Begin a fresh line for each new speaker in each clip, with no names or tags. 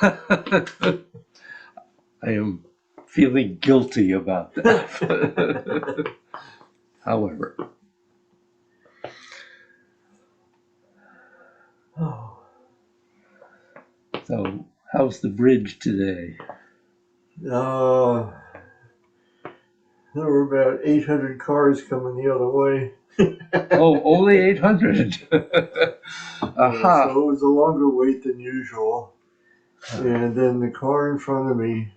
I am feeling guilty about that. However, so how's the bridge today?
Uh, there were about 800 cars coming the other way.
Oh, only 800.
So
Aha.
it was a longer wait than usual. And then the car in front of me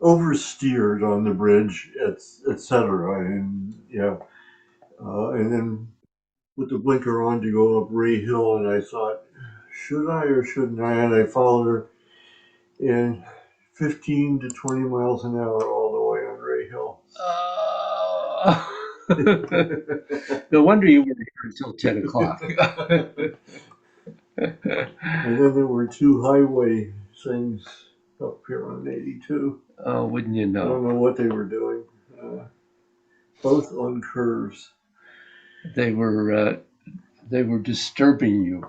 oversteered on the bridge, etc. And yeah, and then put the blinker on to go up Ray Hill, and I thought, should I or shouldn't I? And I followed her in 15 to 20 miles an hour all the way on Ray Hill.
No wonder you were here until 10 o'clock.
And then there were two highway things up here on 82.
Oh, wouldn't you
I
know?
don't know what they were doing. Both on curves.
They were disturbing you.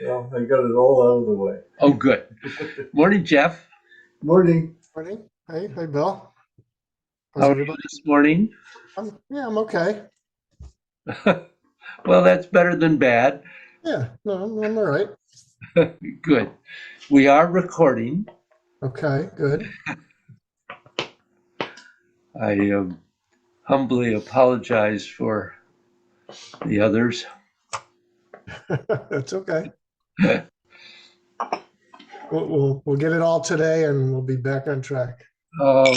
Well, I got it all out of the way.
Oh, good. Morning, Jeff.
Morning.
Morning. Hey, Bill. How's
How are you
everybody?
this morning?
I'm okay.
Well, that's better than bad.
Yeah, no, I'm all right.
Good. We are recording.
Okay, good.
I humbly apologize for the others.
That's okay. We'll get it all today, and we'll be back on track.
Oh,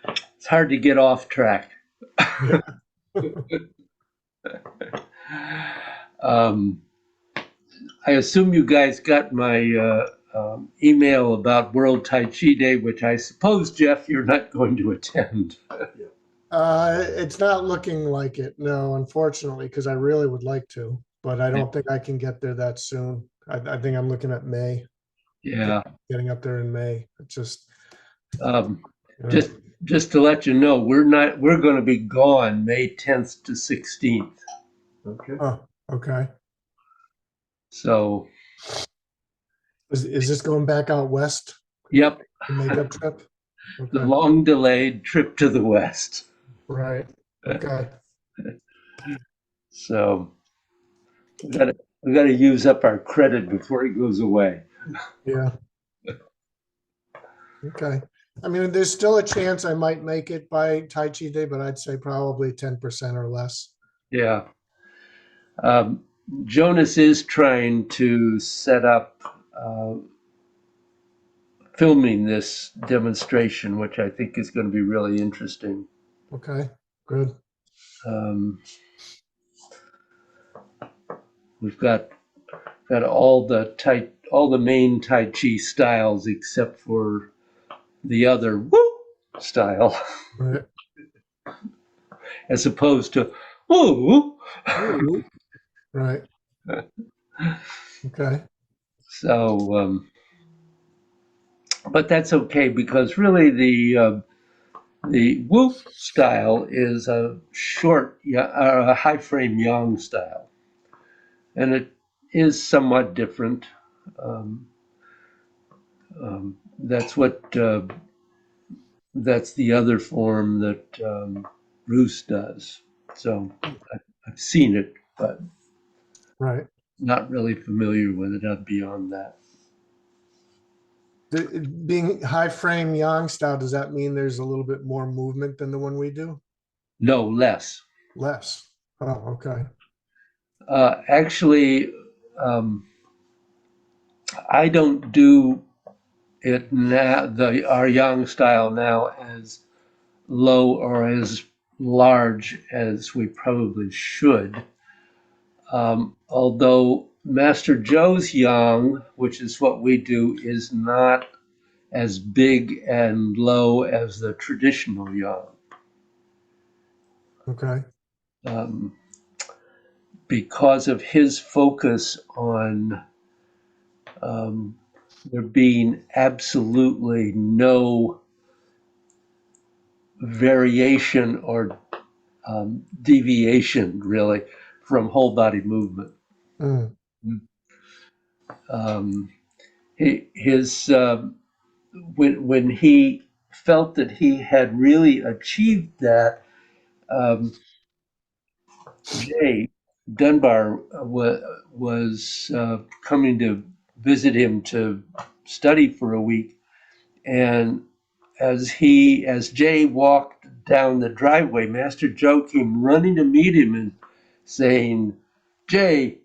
it's hard to get off track. um, I assume you guys got my email about World Tai Chi Day, which I suppose, Jeff, you're not going to attend.
It's not looking like it, no, unfortunately, because I really would like to, but I don't think I can get there that soon. I think I'm looking at May.
Yeah.
Getting up there in May. It's just
Just to let you know, we're going to be gone May 10th to 16th.
Okay.
Oh, okay.
So,
Is this going back out west?
yep,
The makeup trip?
the
Okay.
long delayed trip to the west.
Right. Okay.
So, we got to use up our credit before it goes away.
Yeah. Okay. I mean, there's still a chance I might make it by Tai Chi Day, but I'd say probably 10% or less.
Yeah. Jonas is trying to set up filming this demonstration, which I think is going to be really interesting.
Okay. Good.
We've got all the main Tai Chi styles except for the other woo style,
Right.
as opposed to woo.
Ooh. Right. Okay.
So, but that's okay because really the woo style is a a high frame yang style, and it is somewhat different. Um, that's that's the other form that Bruce does. So I've seen it, but
Right.
not really familiar with it beyond that.
Being high frame yang style, does that mean there's a little bit more movement than the one we do?
No, less.
Less. Oh, okay.
Actually, I don't do it now, our yang style now, as low or as large as we probably should. Although Master Joe's yang, which is what we do, is not as big and low as the traditional yang.
Okay.
Because of his focus on there being absolutely no variation or deviation, really, from whole body movement.
Mm.
Um, his when he felt that he had really achieved that, um, Jay Dunbar was coming to visit him to study for a week, and as Jay walked down the driveway, Master Joe came running to meet him and saying, Jay,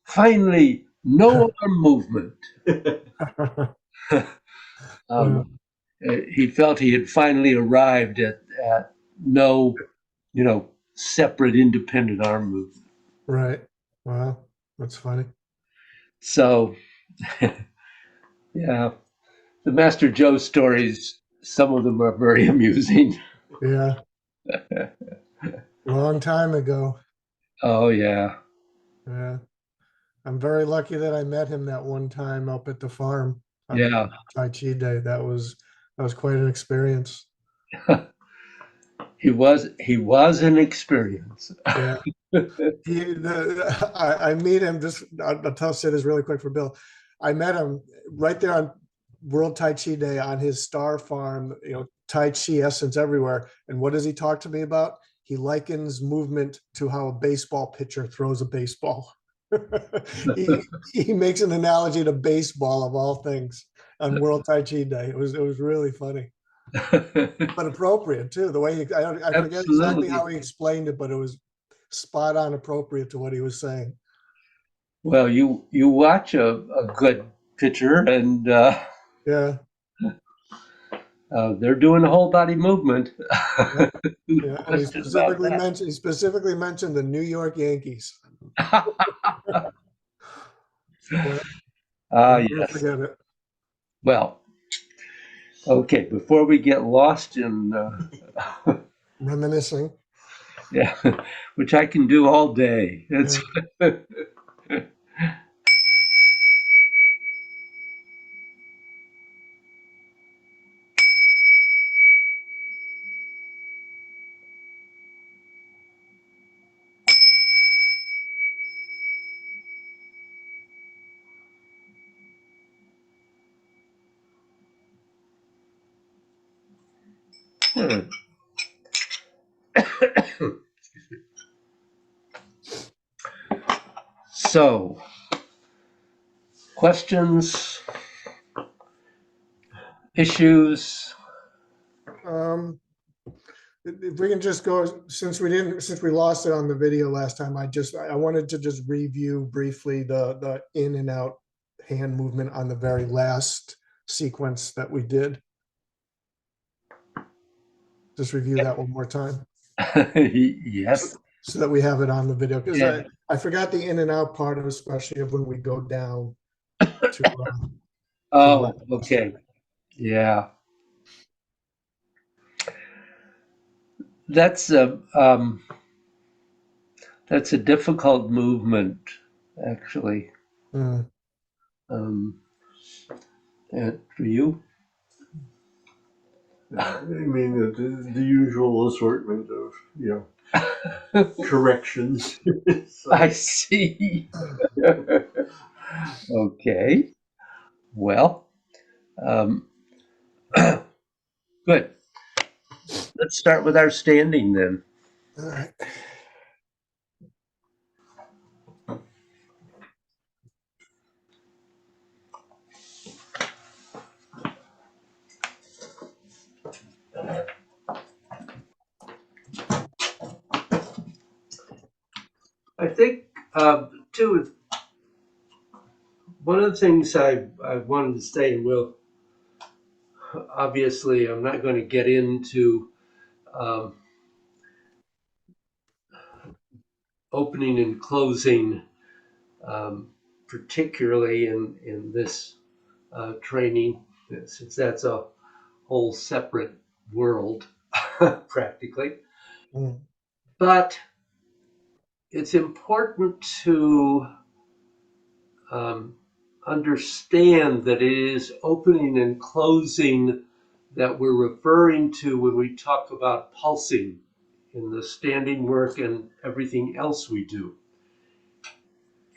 finally, no arm movement."
Yeah,
um, he felt he had finally arrived at no, separate independent arm movement.
right. Wow, that's funny.
So, yeah, the Master Joe stories, some of them are very amusing.
Yeah, long time ago.
Oh, yeah.
Yeah, I'm very lucky that I met him that one time up at the farm on
Yeah.
Tai Chi Day. That was quite an experience.
He was an experience.
Yeah. I meet him just, I'll say this really quick for Bill. I met him right there on World Tai Chi Day on his star farm, Tai Chi essence everywhere. And what does he talk to me about? He likens movement to how a baseball pitcher throws a baseball. he makes an analogy to baseball of all things on World Tai Chi Day. It was really funny, but appropriate too. The way I forget exactly
Absolutely.
how he explained it, but it was spot on appropriate to what he was saying.
Well, you watch a good pitcher, and
Yeah,
they're doing a whole body movement.
yeah,
No
yeah. And he
question about
specifically mentioned he specifically mentioned the New York Yankees.
that.
Yeah,
Ah,
I'll never
yes.
forget it.
Well, okay. Before we get lost in,
Reminiscing.
yeah, which I can do all day.
Yeah.
It's so. Questions, issues.
Um, if we can just go, since we lost it on the video last time, I wanted to just review briefly the in and out hand movement on the very last sequence that we did. Just review that one more time. So,
Yes.
so that we have it on the video, because
Yeah.
I forgot the in and out part, especially of when we go down to the
Oh,
left.
okay. Yeah. That's a difficult movement, actually.
Mm.
Um, and for you,
I mean, the usual assortment of, corrections.
I
So,
see. Okay. Well, um, good. Let's start with our standing then.
All right.
I think, too, one of the things I wanted to say, and obviously, I'm not going to get into um, opening and closing, particularly in this training, since that's a whole separate world, practically.
Mm.
But it's important to um, understand that it is opening and closing that we're referring to when we talk about pulsing in the standing work and everything else we do.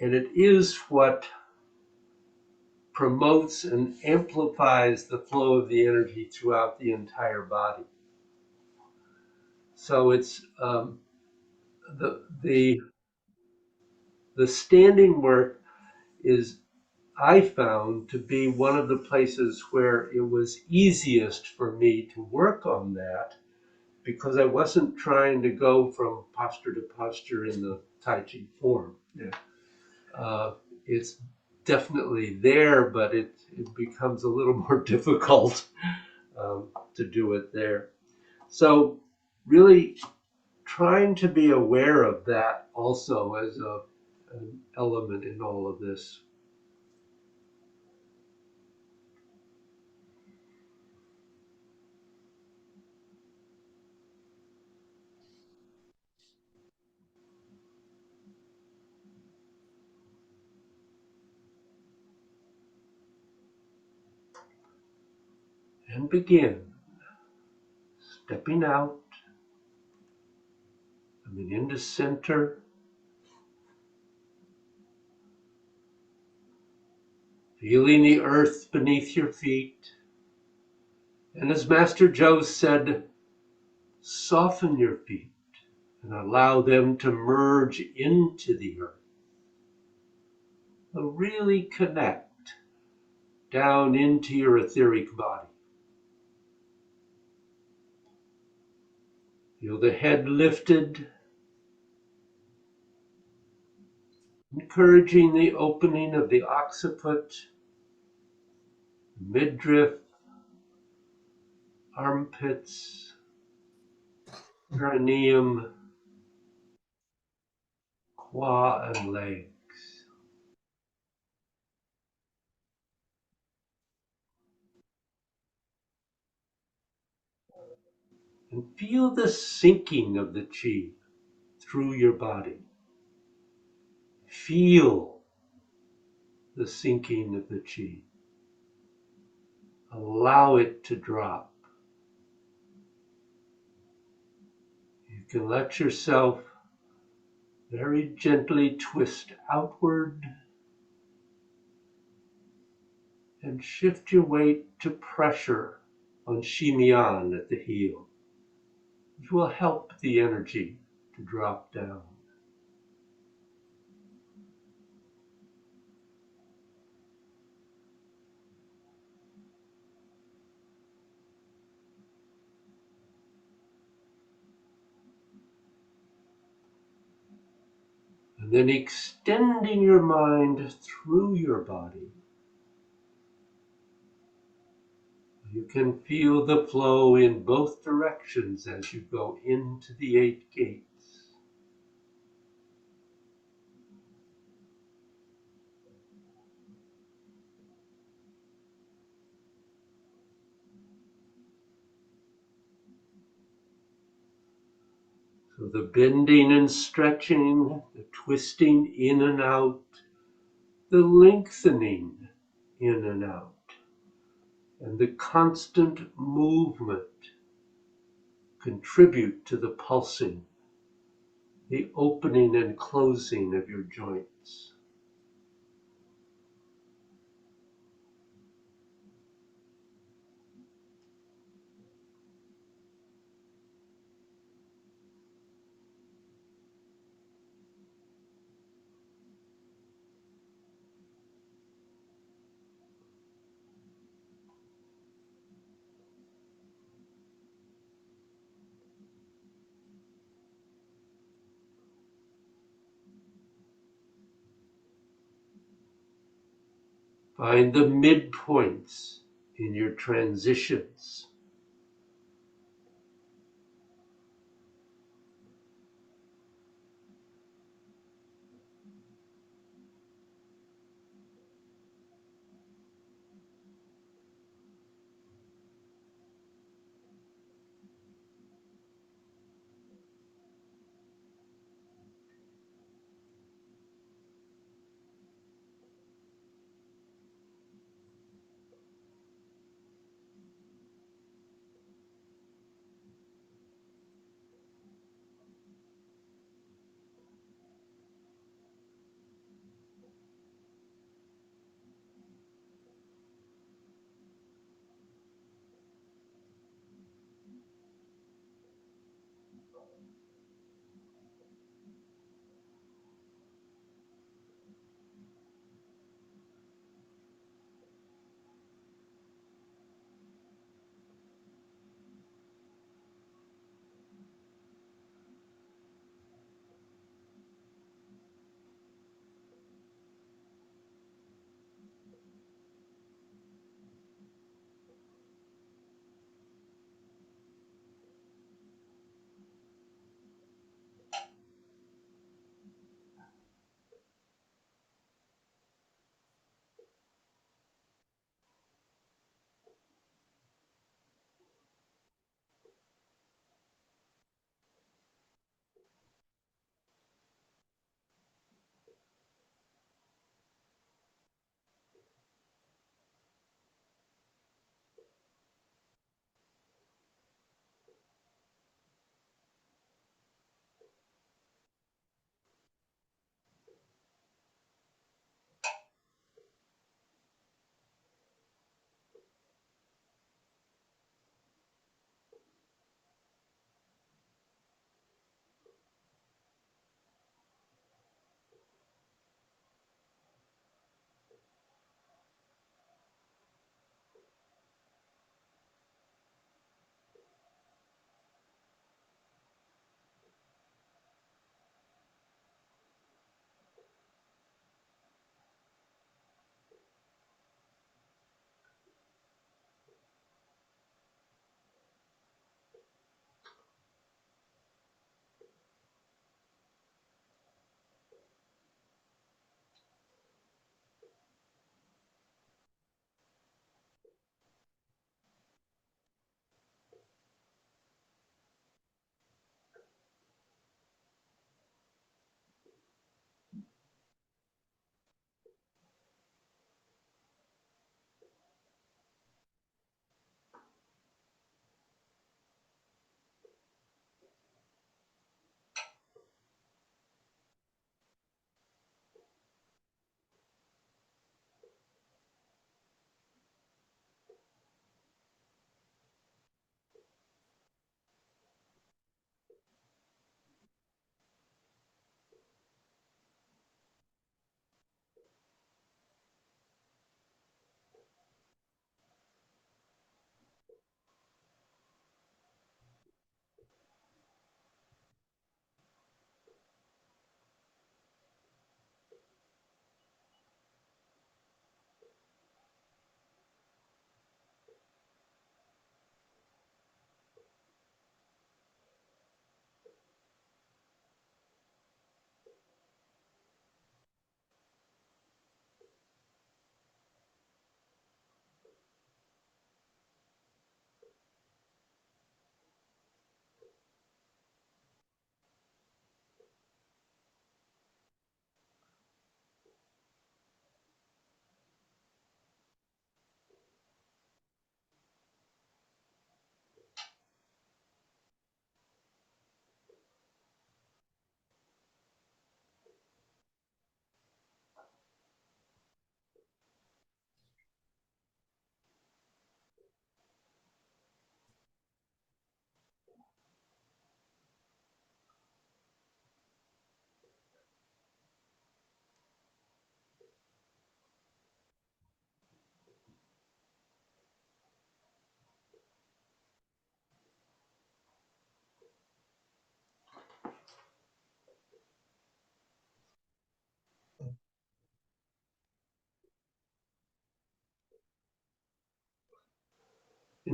And it is what promotes and amplifies the flow of the energy throughout the entire body. So it's the the the standing work is, I found, to be one of the places where it was easiest for me to work on that, because I wasn't trying to go from posture to posture in the Tai Chi form.
Yeah.
It's definitely there, but it becomes a little more difficult to do it there. So really trying to be aware of that also as an element in all of this. And begin stepping out, coming into center, feeling the earth beneath your feet. And as Master Joe said, soften your feet and allow them to merge into the earth. So really connect down into your etheric body. Feel the head lifted, encouraging the opening of the occiput, midriff, armpits, perineum, quads, and legs. And feel the sinking of the chi through your body. Feel the sinking of the chi. Allow it to drop. You can let yourself very gently twist outward and shift your weight to pressure on Shimian at the heel, which will help the energy to drop down. And then extending your mind through your body, you can feel the flow in both directions as you go into the 8 gates. So the bending and stretching, the twisting in and out, the lengthening in and out, and the constant movement contribute to the pulsing, the opening and closing of your joints. Find the midpoints in your transitions.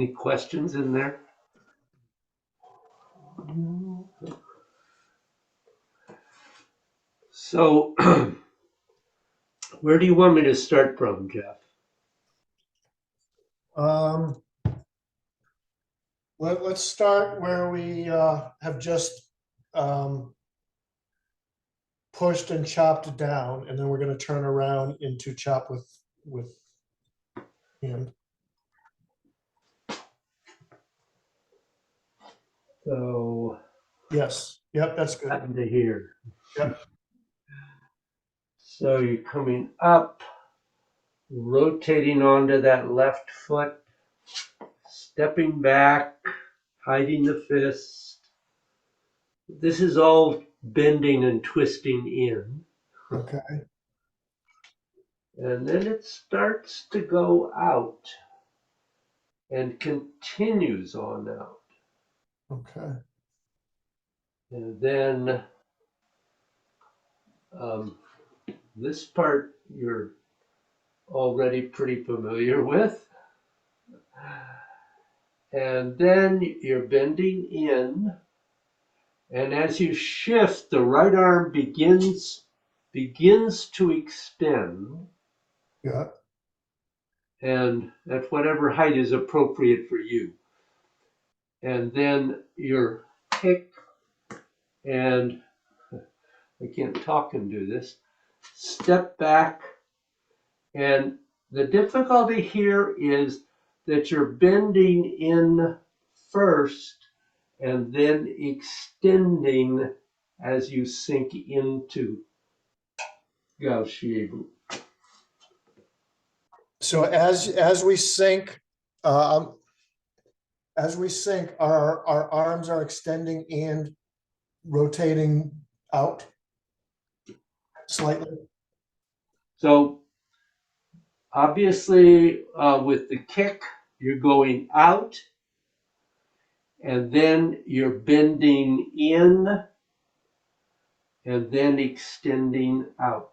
Any questions in there? So, where do you want me to start from, Jeff?
Um, let's start where we have just um, pushed and chopped down, and then we're going to turn around into chop with hand.
So,
Yes. Yep, that's good.
into here.
Yep.
So you're coming up, rotating onto that left foot, stepping back, hiding the fist. This is all bending and twisting in.
Okay.
And then it starts to go out and continues on out.
Okay.
And then this part you're already pretty familiar with. And then you're bending in. And as you shift, the right arm begins to extend,
Yeah.
and at whatever height is appropriate for you. And then your kick, and I can't talk and do this, step back. And the difficulty here is that you're bending in first and then extending as you sink into Xiang.
So as we sink, um, our arms are extending and rotating out slightly.
So obviously with the kick, you're going out and then you're bending in and then extending out.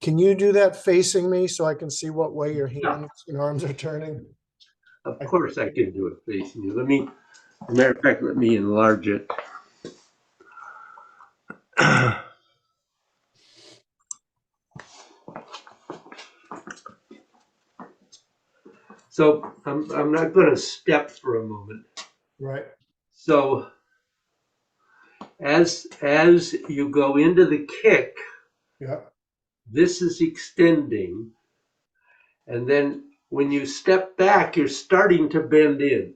Can you do that facing me so I can see what way your
Yeah.
hands and arms are turning?
Of course I can do it facing you. As a matter of fact, let me enlarge it. So I'm not going to step for a moment.
Right.
So as you go into the kick,
Yeah.
this is extending, and then when you step back, you're starting to bend in,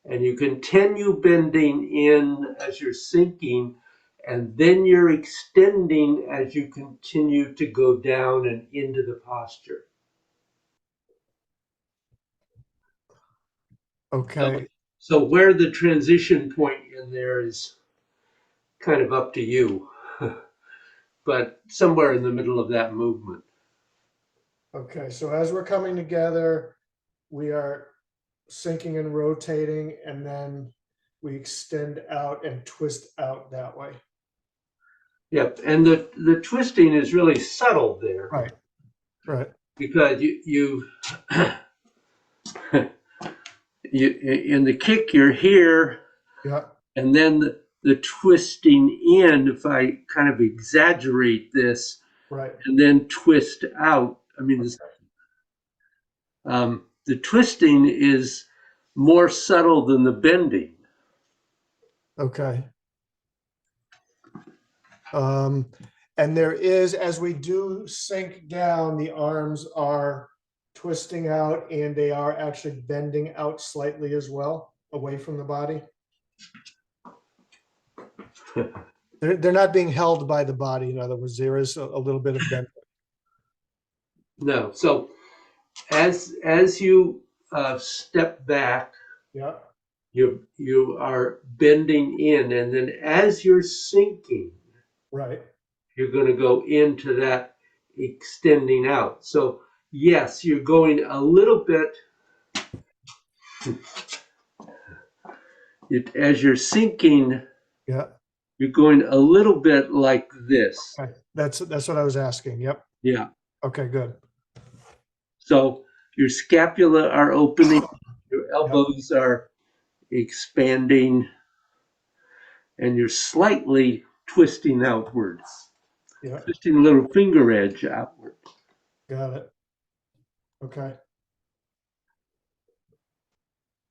and you continue bending in as you're sinking, and then you're extending as you continue to go down and into the posture.
Okay.
So where the transition point in there is kind of up to you, but somewhere in the middle of that movement.
Okay. So as we're coming together, we are sinking and rotating, and then we extend out and twist out that way.
Yep, and the twisting is really subtle there.
Right. Right.
Because you you in the kick you're here,
Yeah.
and then the twisting in, if I kind of exaggerate this,
Right.
and then twist out. I mean, this, the twisting is more subtle than the bending.
Okay. And there is, as we do sink down, the arms are twisting out and they are actually bending out slightly as well, away from the body. They're not being held by the body. In other words, there is a little bit of bend.
No, so as you step back,
Yeah.
you are bending in, and then as you're sinking,
Right.
you're going to go into that extending out. So yes, you're going a little bit, as you're sinking,
Yeah.
you're going a little bit like this.
Okay. That's what I was asking. Yep.
Yeah.
Okay, good.
So Your scapula are opening, your
Yep.
elbows are expanding, and you're slightly twisting outwards,
Yep.
twisting a little finger edge outward.
Got it. Okay.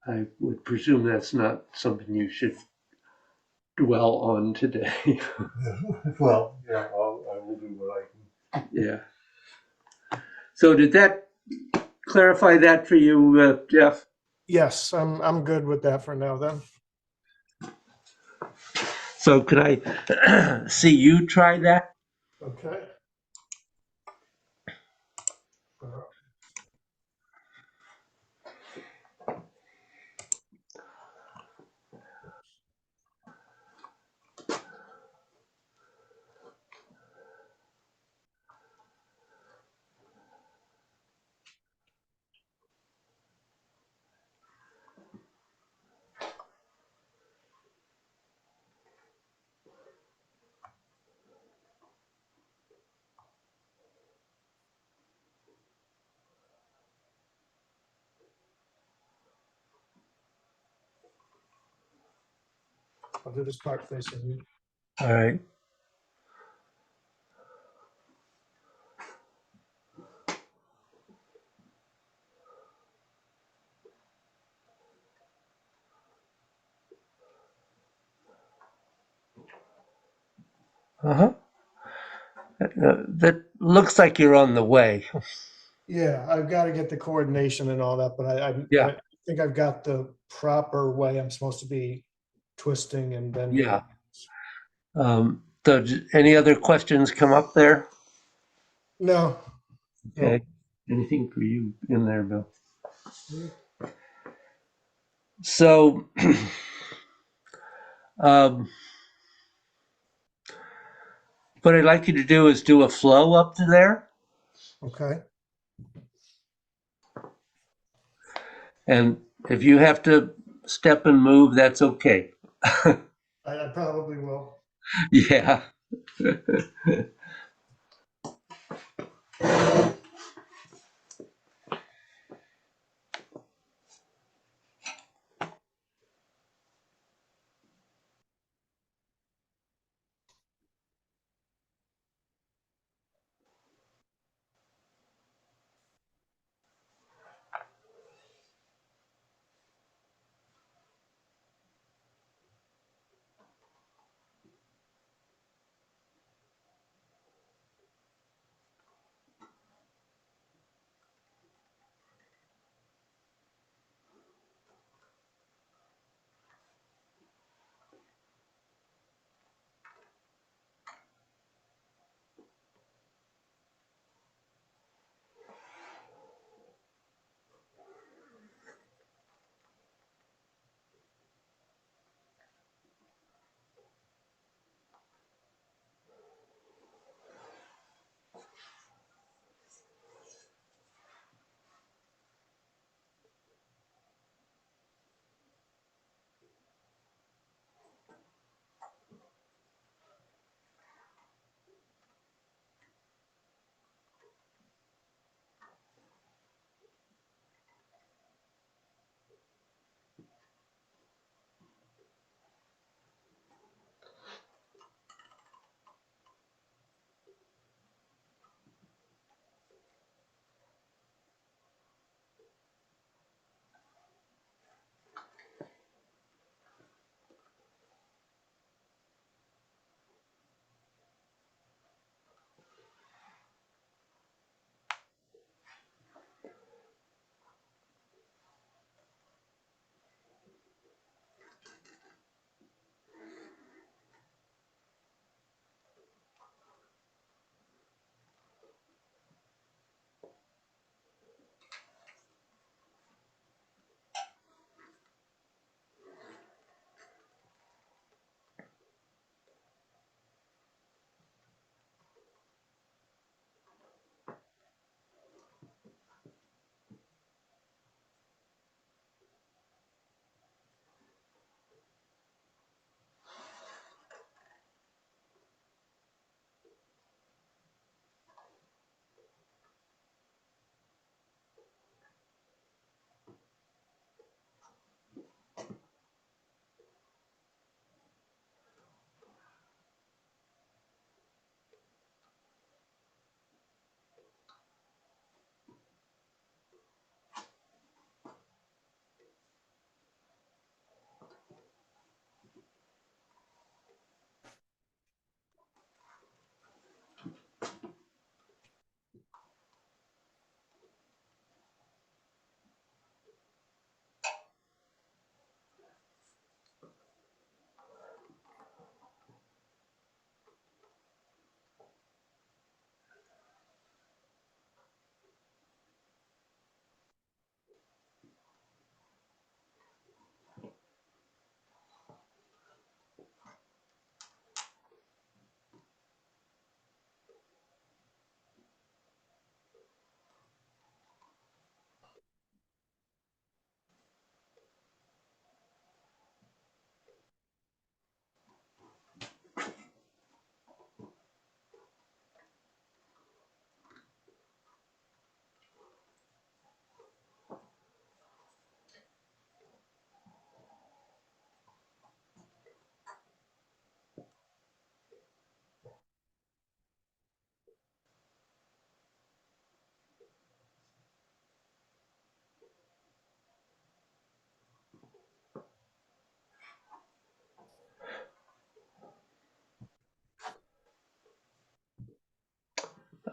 I would presume that's not something you should dwell on today.
Well, yeah, I will do what I can.
Yeah. So did that clarify that for you, Jeff?
Yes, I'm good with that for now then.
So could I see you try that?
Okay. I'll do this part facing you.
All right. Uh-huh. That looks like you're on the way.
Yeah, I've got to get the coordination and all that, but
Yeah.
I think I've got the proper way I'm supposed to be twisting and bending.
Yeah. So any other questions come up there?
No,
Okay.
no.
Anything for you in there, Bill? So, um, what I'd like you to do is do a flow up to there.
Okay.
And if you have to step and move, that's okay.
I probably will.
Yeah.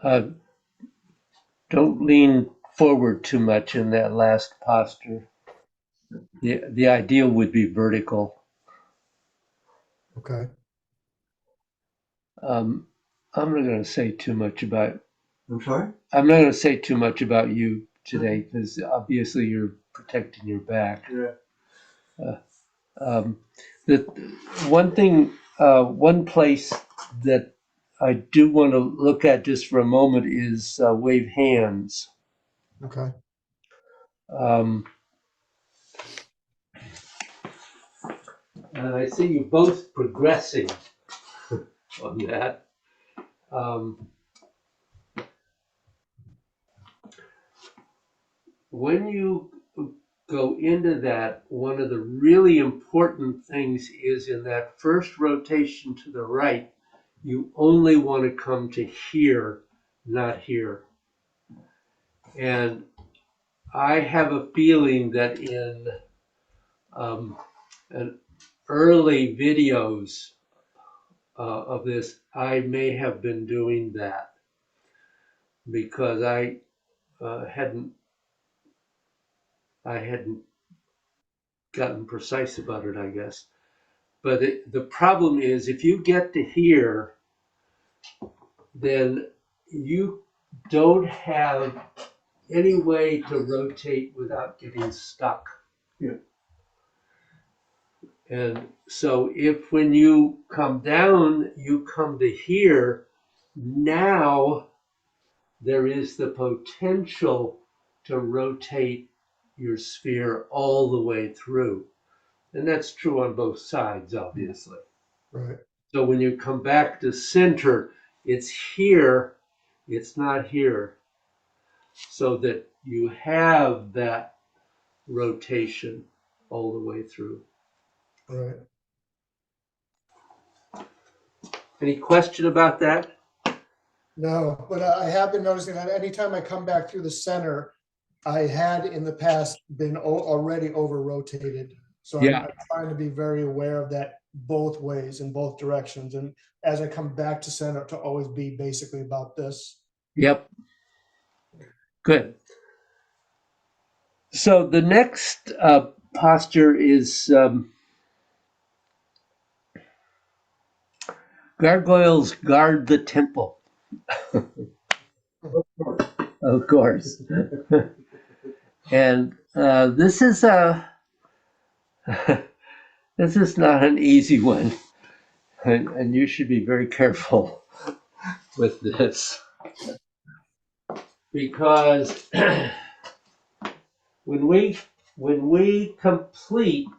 Don't lean forward too much in that last posture. The ideal would be vertical.
Okay.
I'm not going to say too much about.
I'm sorry?
I'm not going to say too much about you today because obviously you're protecting your back.
Yeah.
The one place that I do want to look at just for a moment is wave hands.
Okay.
Um, and I see you both progressing on that. When you go into that, one of the really important things is in that first rotation to the right, you only want to come to here, not here. And I have a feeling that in an early videos of this, I may have been doing that because I hadn't gotten precise about it, I guess. But the problem is if you get to here, then you don't have any way to rotate without getting stuck.
Yeah.
And so if when you come down, you come to here, now there is the potential to rotate your sphere all the way through. And that's true on both sides, obviously.
Right.
So when you come back to center, it's here, it's not here. So that you have that rotation all the way through.
Right.
Any question about that?
No, but I have been noticing that anytime I come back through the center, I had in the past been already over rotated. So I'm trying to be very aware of that both ways in both directions. And as I come back to center, to always be basically about this.
Yep. Good. So the next posture is gargoyles guard the temple. Of course. And this is this is not an easy one, and you should be very careful with this because when we complete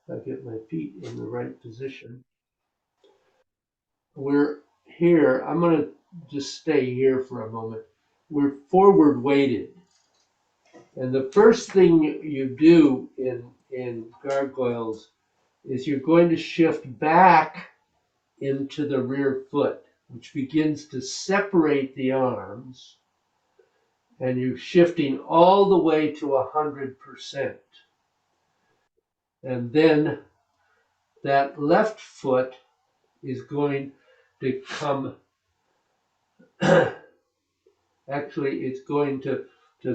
I get my feet in the right position. We're here. I'm going to just stay here for a moment. We're forward weighted. And the first thing you do in gargoyles is you're going to shift back into the rear foot, which begins to separate the arms. And you're shifting all the way to 100%. And then that left foot is going to come, actually, it's going to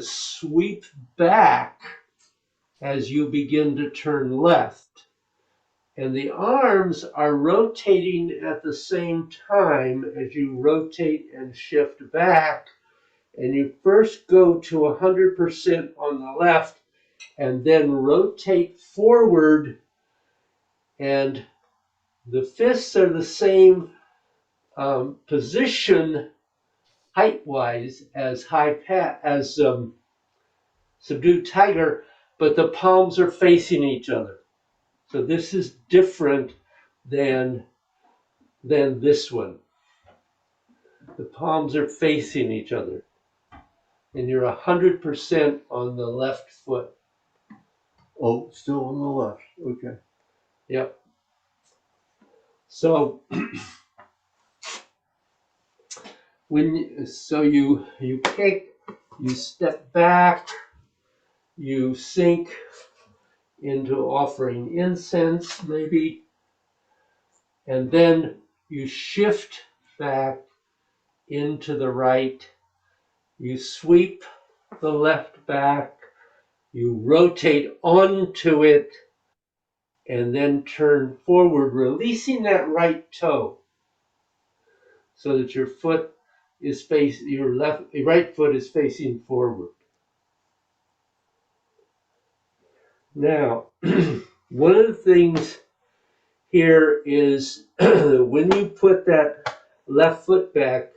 sweep back as you begin to turn left. And the arms are rotating at the same time as you rotate and shift back. And you first go to 100% on the left and then rotate forward. And the fists are the same position height-wise as subdued tiger, but the palms are facing each other. So this is different than this one. The palms are facing each other, and you're 100% on the left foot.
Oh, still on the left. Okay.
Yep. So you kick, you step back, you sink into offering incense, maybe. And then you shift back into the right. You sweep the left back. You rotate onto it and then turn forward, releasing that right toe so that your foot is facing, your right foot is facing forward. Now, one of the things here is when you put that left foot back,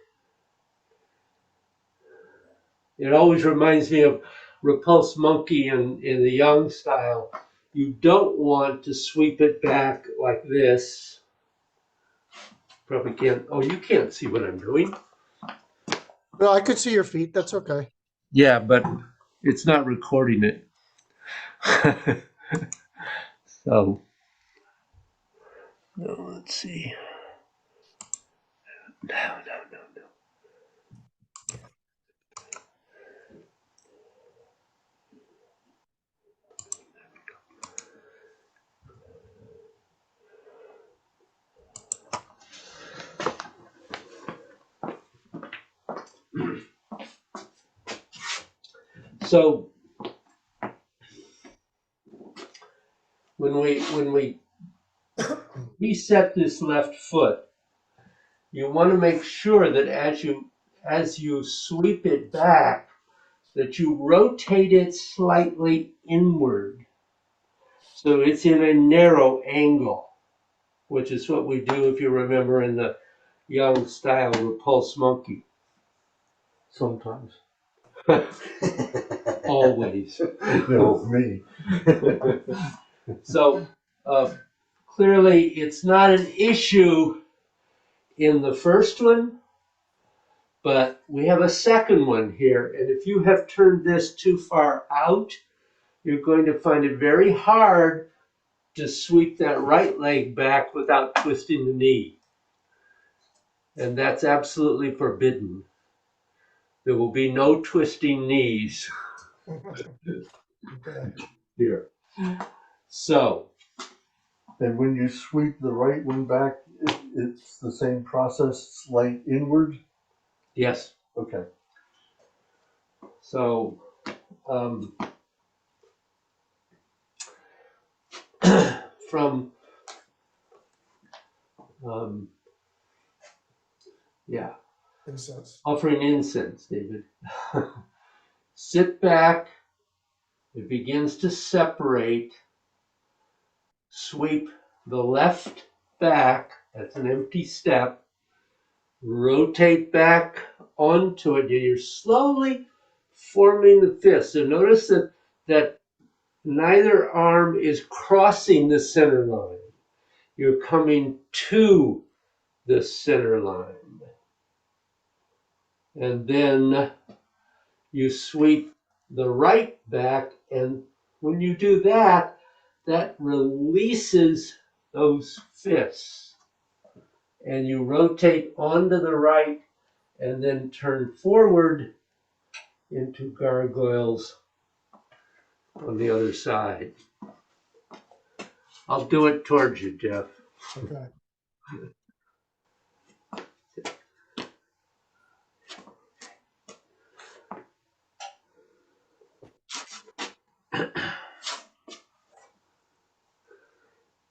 it always reminds me of repulsed monkey in the Xiang style. You don't want to sweep it back like this. Probably can't. Oh, you can't see what I'm doing.
No, I could see your feet. That's okay.
Yeah, but it's not recording it. So, no, let's see. No. So when we reset this left foot, you want to make sure that as you sweep it back, that you rotate it slightly inward. So it's in a narrow angle, which is what we do, if you remember, in the Young style repulse monkey.
Sometimes.
Always.
No, me.
So clearly it's not an issue in the first one, but we have a second one here. And if you have turned this too far out, you're going to find it very hard to sweep that right leg back without twisting the knee. And that's absolutely forbidden. There will be no twisting knees
Okay.
Here.
So,
And when you sweep the right one back, it's the same process, slight inward?
yes.
Okay.
So, from, yeah,
Incense.
offering incense, David. Sit back, it begins to separate, sweep the left back, that's an empty step, rotate back onto it. You're slowly forming the fist. So notice that neither arm is crossing the center line. You're coming to the center line. And then you sweep the right back, and when you do that, that releases those fists. And you rotate onto the right and then turn forward into gargoyles on the other side. I'll do it towards you, Jeff.
Okay.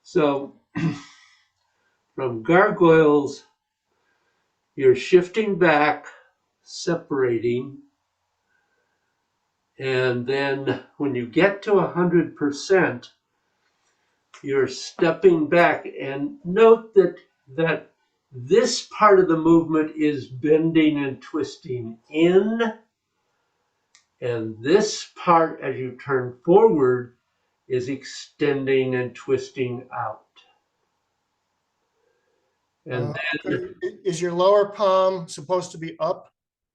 So from gargoyles, you're shifting back, separating, and then when you get to 100%, you're stepping back. And note that this part of the movement is bending and twisting in, and this part, as you turn forward, is extending and twisting out. And then,
Is your lower palm supposed to be up?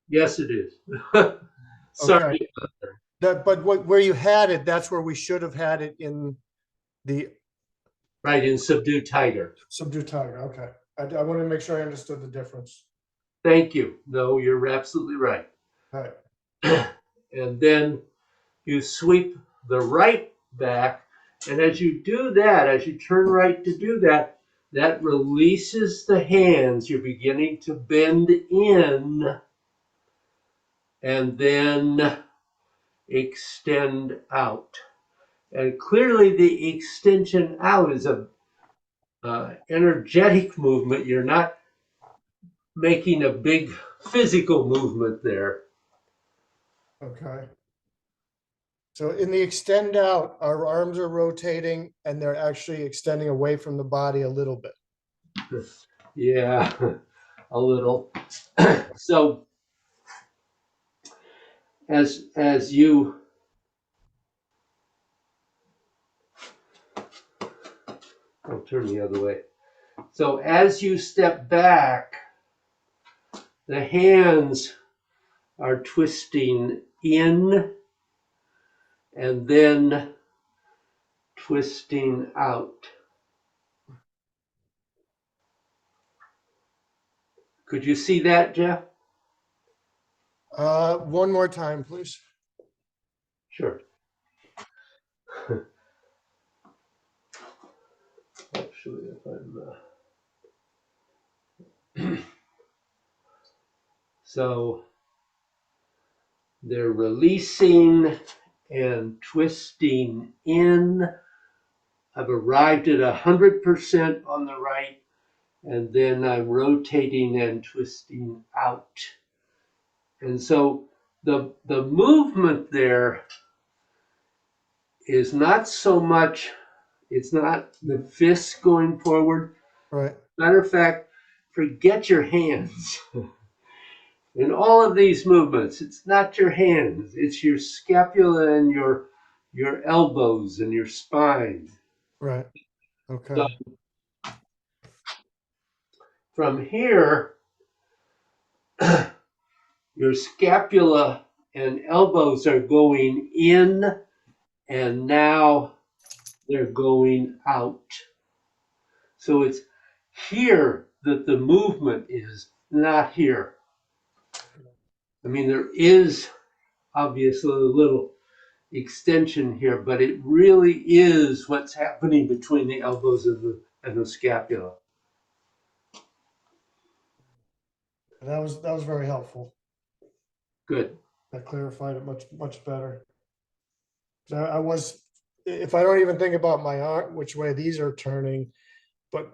yes, it is.
Okay.
Sorry.
But where you had it, that's where we should have had it in the
Right, in Subdue Tiger.
subdue tiger. Okay. I want to make sure I understood the difference.
Thank you. No, you're absolutely right.
All right.
And then you sweep the right back, And as you do that, as you turn right to do that, that releases the hands. You're beginning to bend in and then extend out. And clearly the extension out is a energetic movement. You're not making a big physical movement there.
Okay. So in the extend out, our arms are rotating and they're actually extending away from the body a little bit.
Yeah, a little. So as you I'll turn the other way. So as you step back, the hands are twisting in and then twisting out. Could you see that, Jeff?
One more time, please.
Sure. Actually, if I'm so they're releasing and twisting in. I've arrived at 100% on the right, and then I'm rotating and twisting out. And so the movement there is not so much, it's not the fists going forward.
Right.
Matter of fact, forget your hands. In all of these movements, it's not your hands, it's your scapula and your elbows and your spine.
Right.
So
Okay.
from here, your scapula and elbows are going in, and now they're going out. So it's here that the movement is, not here. I mean, there is obviously a little extension here, but it really is what's happening between the elbows and the scapula.
That was very helpful.
Good.
That clarified it much better. I was, if I don't even think about my arm, which way these are turning, but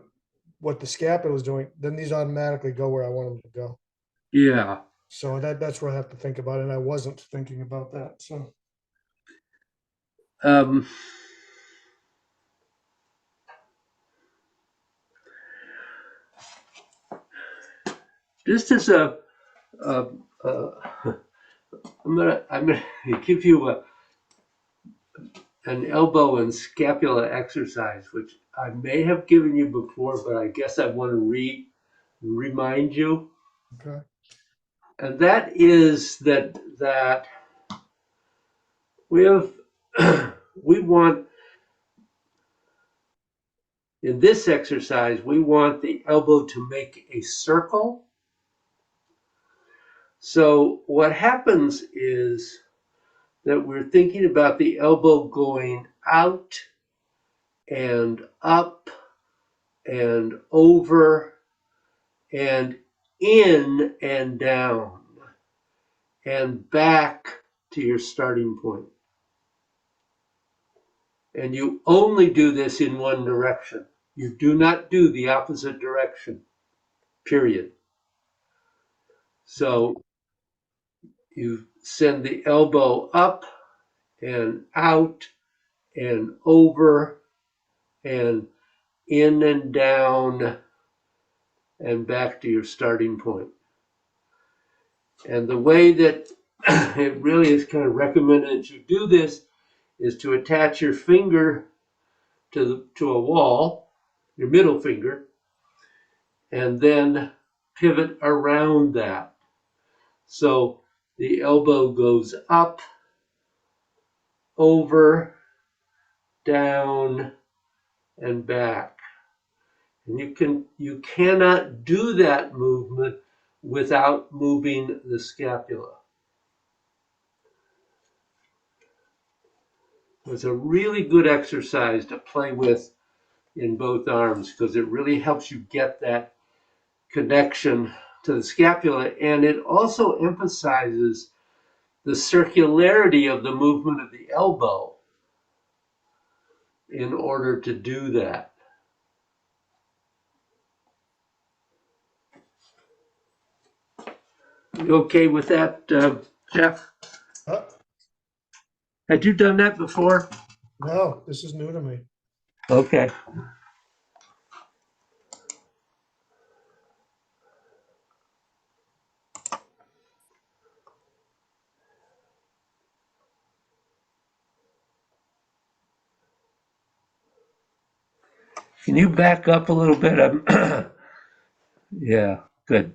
what the scapula was doing, then these automatically go where I want them to go.
Yeah.
So that's where I have to think about it. And I wasn't thinking about that. So
Um, just as a I'm gonna give you an elbow and scapula exercise, which I may have given you before, but I guess I want to remind you.
okay.
And that is that we have we want in this exercise we want the elbow to make a circle. So what happens is that we're thinking about the elbow going out and up and over and in and down and back to your starting point. And you only do this in one direction. You do not do the opposite direction, period. So you send the elbow up and out and over and in and down and back to your starting point. And the way that it really is kind of recommended that you do this is to attach your finger to a wall, your middle finger, and then pivot around that. So the elbow goes up, over, down, and back. And you cannot do that movement without moving the scapula. was a really good exercise to play with in both arms because it really helps you get that connection to the scapula, and it also emphasizes the circularity of the movement of the elbow in order to do that. You okay with that, Jeff?
Uh,
Had you done that before?
no, this is new to me.
Okay. Can you back up a little bit? Yeah, good.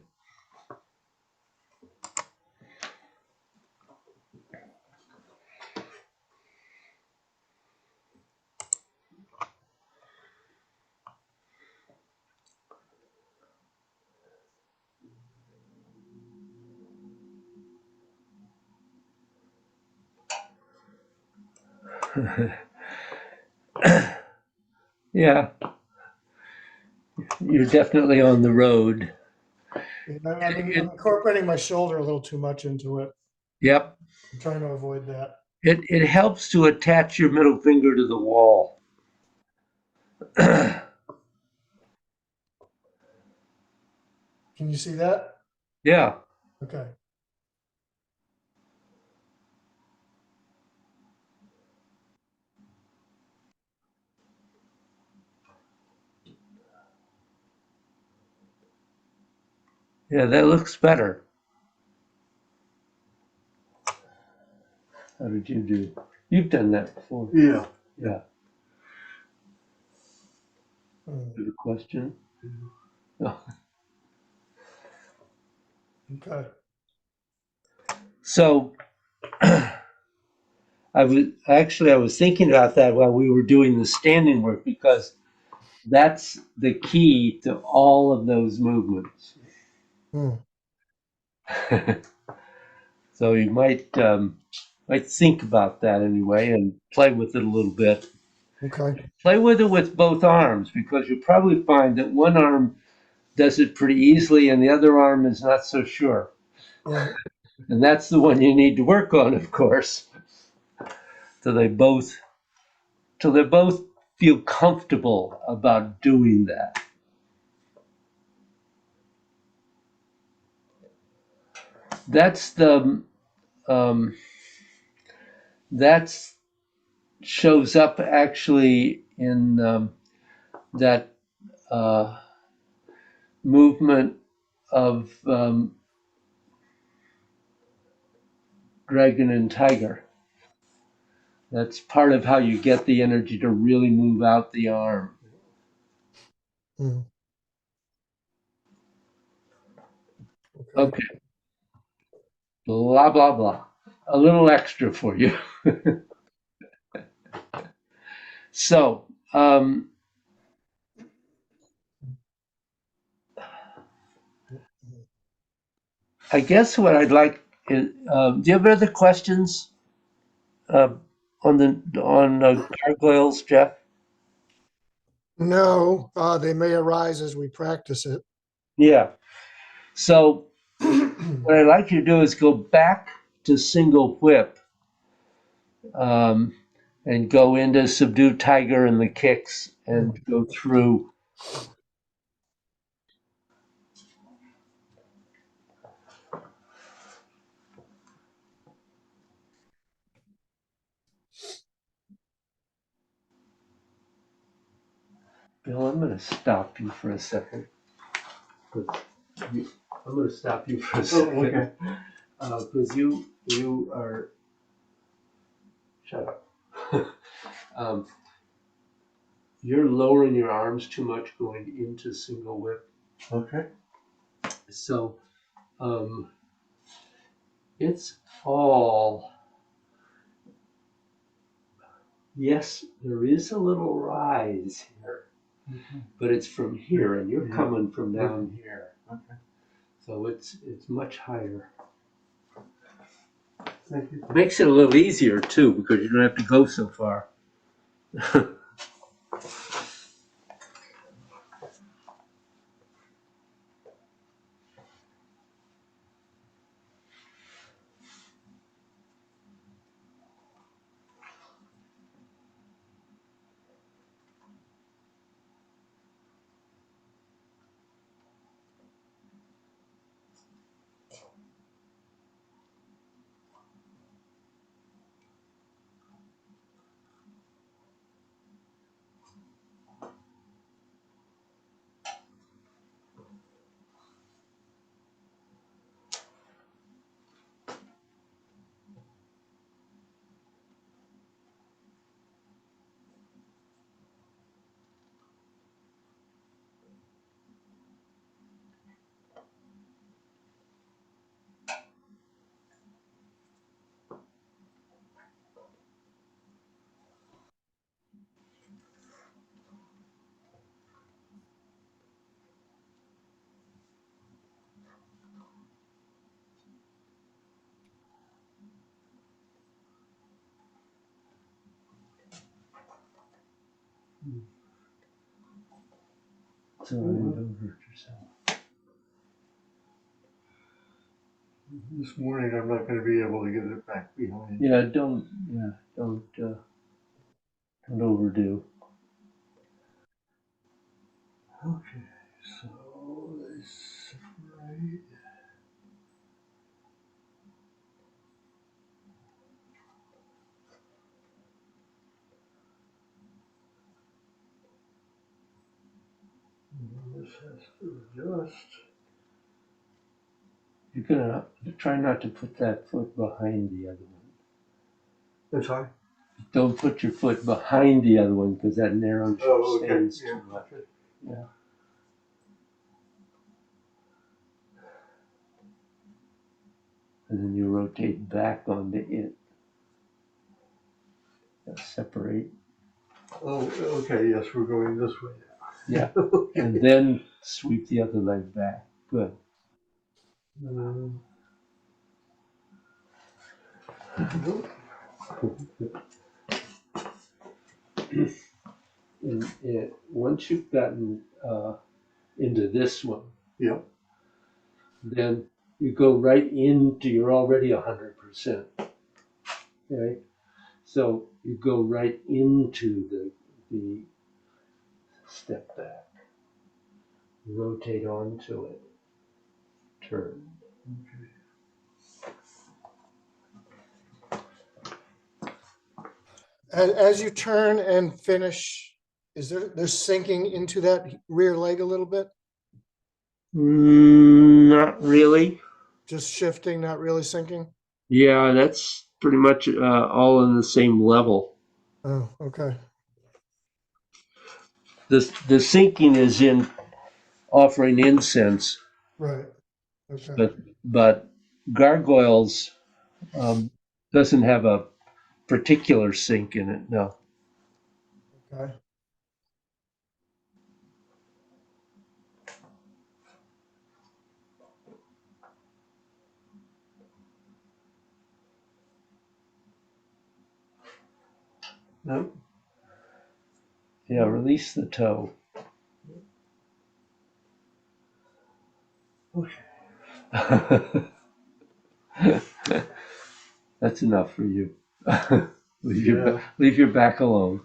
Yeah, you're definitely on the road.
I'm incorporating my shoulder a little too much into it.
Yep.
I'm trying to avoid that.
It helps to attach your middle finger to the wall.
Can you see that?
Yeah.
Okay.
Yeah, that looks better. How did you do? You've done that before.
Yeah.
Yeah.
Hmm.
Good question. Oh.
Okay.
So I was thinking about that while we were doing the standing work because that's the key to all of those movements.
Hmm.
So you might think about that anyway and play with it a little bit.
Okay.
Play with it with both arms because you'll probably find that one arm does it pretty easily and the other arm is not so sure.
Right.
And that's the one you need to work on, of course, till they both feel comfortable about doing that. That's the um, that's shows up actually in that uh, movement of dragon and tiger. That's part of how you get the energy to really move out the arm.
Hmm. Okay.
Okay, blah, blah, blah. A little extra for you. So, I guess what I'd like is, do you have other questions uh, on gargoyles, Jeff?
No, they may arise as we practice it.
Yeah. So what I'd like you to do is go back to single whip um, and go into subdue tiger and the kicks and go through. Bill, I'm going to stop you for a second. I'm going to stop you for a second.
Oh, okay.
Because you are. Shut up. um, you're lowering your arms too much going into single whip.
Okay.
So it's all. Yes, there is a little rise here, but it's from here, and you're coming from down here.
Okay.
So it's much higher.
Thank you.
Makes it a little easier too, because you don't have to go so far. So don't hurt yourself.
This morning I'm not going to be able to get it back behind.
Yeah, don't overdo.
Okay, so this right. This has to adjust.
You're gonna try not to put that foot behind the other one.
I'm sorry.
Don't put your foot behind the other one because that narrows your
Oh, okay.
stance
Yeah.
too much.
Okay.
Yeah. And then you rotate back onto it. Separate.
Oh, okay. Yes, we're going this way.
Yeah.
Okay.
And then sweep the other leg back. Good.
Um,
And once you've gotten into this one,
yeah.
then you go right into, you're already 100%. Okay? So you go right into the step back, rotate onto it, turn.
As you turn and finish, there's sinking into that rear leg a little bit?
Not really.
Just shifting, not really sinking?
Yeah, that's pretty much all in the same level.
Oh, okay.
The sinking is in offering incense,
Right. Okay.
but gargoyles doesn't have a particular sink in it. No.
Okay.
No.
Yeah, release the toe.
Okay.
That's enough for you.
Yeah.
Leave your back alone.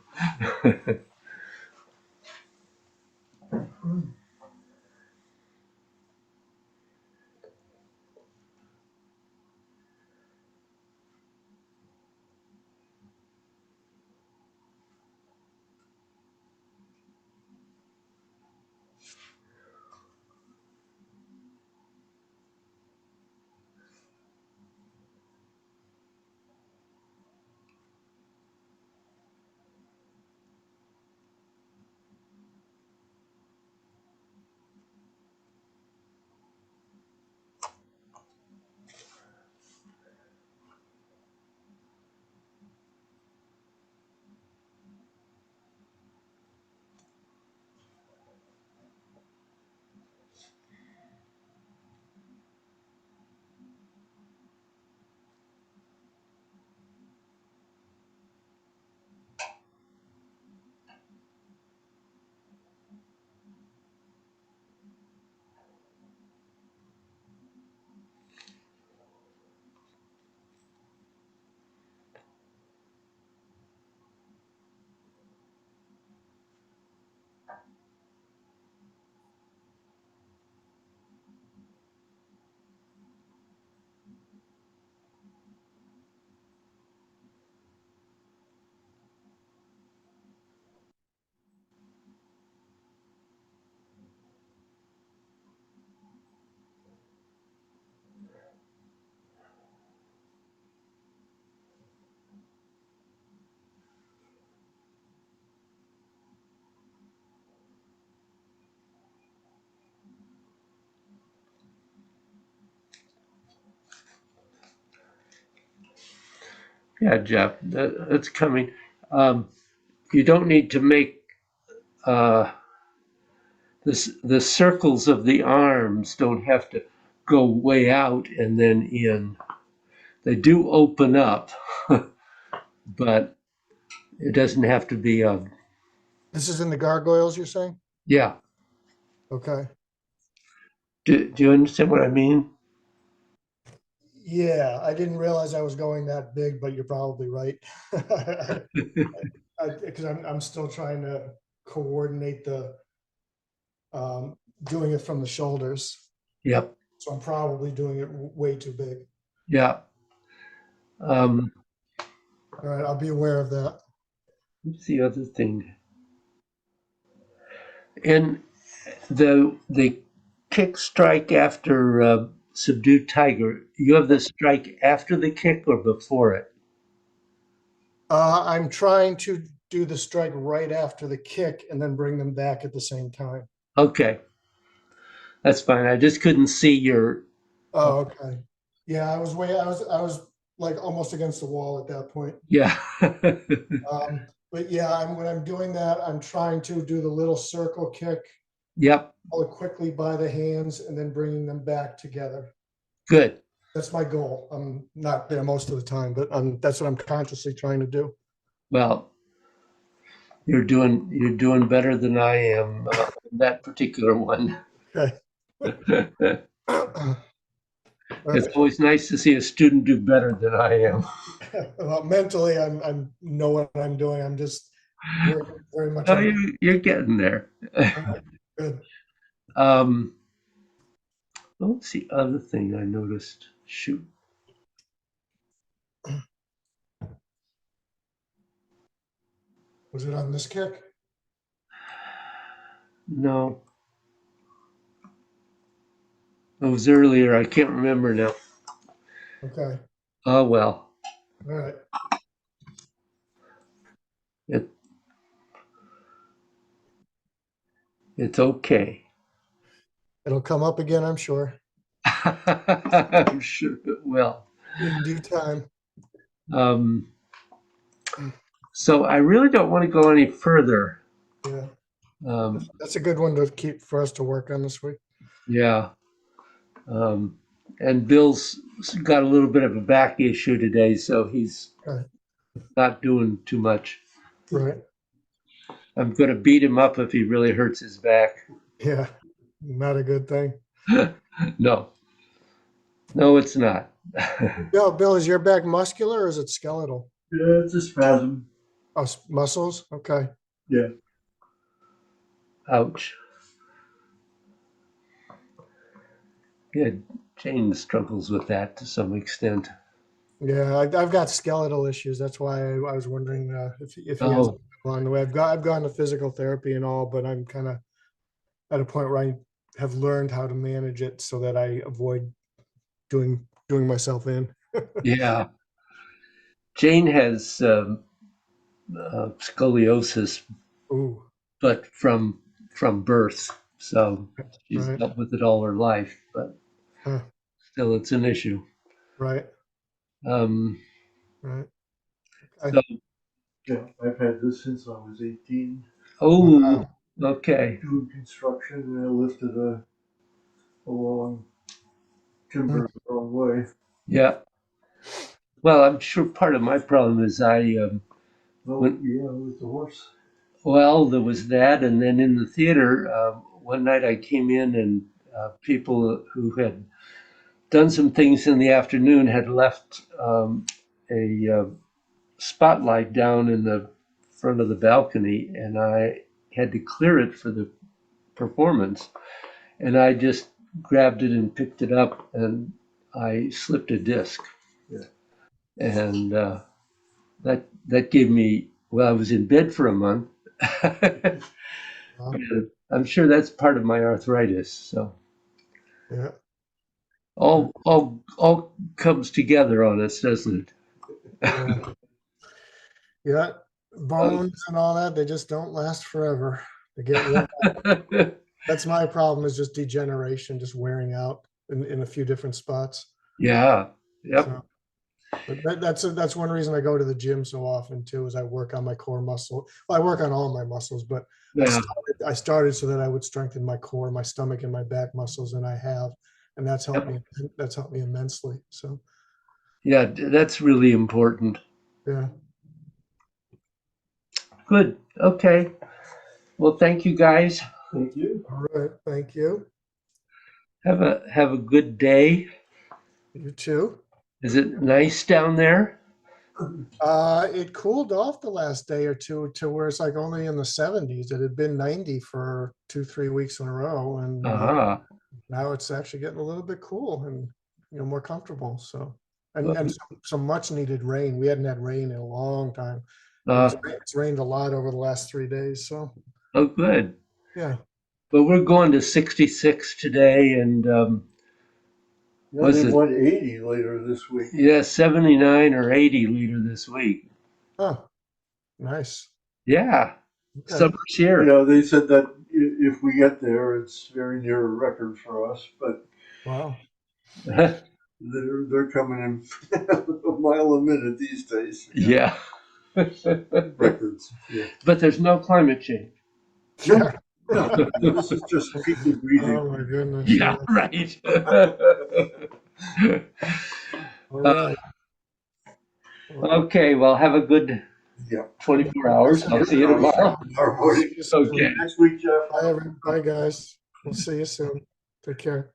Yeah, Jeff, that's coming. Um, you don't need to make uh, the circles of the arms don't have to go way out and then in. They do open up, but it doesn't have to be a,
This is in the gargoyles, you're saying?
yeah.
Okay.
Do you understand what I mean?
Yeah, I didn't realize I was going that big, but you're probably right. Because I'm still trying to coordinate the doing it from the shoulders.
Yep.
So I'm probably doing it way too big.
Yeah. Um,
All right, I'll be aware of that.
what's the other thing? And the kick strike after subdue tiger. You have the strike after the kick or before it?
I'm trying to do the strike right after the kick and then bring them back at the same time.
Okay, that's fine. I just couldn't see your.
Oh, okay. Yeah, I was like almost against the wall at that point.
Yeah.
But yeah, when I'm doing that, I'm trying to do the little circle kick,
Yep.
pull it quickly by the hands, and then bringing them back together.
Good.
That's my goal. I'm not there most of the time, but that's what I'm consciously trying to do.
Well, you're doing better than I am on that particular one.
Okay. All
It's
right.
always nice to see a student do better than I am.
Well, mentally, I'm know what I'm doing. I'm just very much
Oh,
on.
you're getting there.
Good.
Um, what's the other thing I noticed? Shoot.
Was it on this kick?
No, it was earlier. I can't remember now.
Okay.
Oh well,
All right.
it it's okay.
It'll come up again, I'm sure,
I'm sure it will.
in due time.
Um, so I really don't want to go any further.
Yeah.
Um,
That's a good one to keep for us to work on this week.
yeah. Um, and Bill's got a little bit of a back issue today, so he's
Okay.
not doing too much.
Right.
I'm going to beat him up if he really hurts his back.
Yeah. Not a good thing.
No, no, it's not.
Yo, Bill, is your back muscular or is it skeletal?
Yeah, it's a spasm.
Oh, muscles? Okay.
Yeah.
Ouch. Yeah, Jane struggles with that to some extent.
Yeah, I've got skeletal issues. That's why I was wondering if he has
Oh,
along the way. I've gone to physical therapy and all, but I'm kind of at a point where I have learned how to manage it so that I avoid doing myself in.
yeah. Jane has scoliosis,
Ooh,
but from birth, so she's
right,
dealt with it all her life. But
huh,
still, it's an issue.
right,
Um,
right.
so,
Okay.
Yeah, I've had this since I was 18.
oh,
Wow.
okay,
Doing construction, and I lifted a long
Hmm.
timber the wrong way.
yeah. Well, I'm sure part of my problem is
Oh,
when
yeah, with the horse.
well, there was that, and then in the theater, one night I came in and people who had done some things in the afternoon had left a spotlight down in the front of the balcony, and I had to clear it for the performance. And I just grabbed it and picked it up, and I slipped a disc,
Yeah.
and that gave me. Well, I was in bed for a month.
Wow.
I'm sure that's part of my arthritis. So
Yeah.
all comes together on us, doesn't
Yeah. Yeah. Bones and all that, they just don't last forever. They get worn.
it?
That's my problem is just degeneration, just wearing out in a few different spots.
Yeah. Yep.
So But that's one reason I go to the gym so often too, is I work on my core muscle. Well, I work on all my muscles, but
Yeah,
I started so that I would strengthen my core, my stomach and my back muscles, and I have, and
yep.
that's helped me immensely. So
Yeah, that's really important.
yeah.
Good. Okay. Well, thank you guys.
Thank you.
All right. Thank you.
Have a good day.
You too.
Is it nice down there?
It cooled off the last day or two to where it's like only in the 70s. It had been 90 for 2, 3 weeks in a row, and
Ah,
now it's actually getting a little bit cool and more comfortable. So, and
good.
some much needed rain. We hadn't had rain in a long time, and
Uh,
it's rained a lot over the last 3 days. So
oh, good.
yeah.
But we're going to 66 today, and
Yeah, they
was it?
want 80 later this week.
Yeah, 79 or 80 later this week.
Oh, nice.
Yeah,
Okay.
summer's here.
They said that if we get there, it's very near a record for us, but
Wow.
they're coming in a mile a minute these days.
Yeah.
Records. Yeah.
But there's no climate change.
No,
Yeah.
no, this is just people breathing.
Oh my goodness.
Yeah,
Yeah.
right.
All right. Well,
Okay, well, have a good
Yeah.
24 hours. I'll see you tomorrow.
Tomorrow
see
morning.
you soon.
Okay.
Next week, Jeff.
Bye, guys. We'll see you soon. Take care.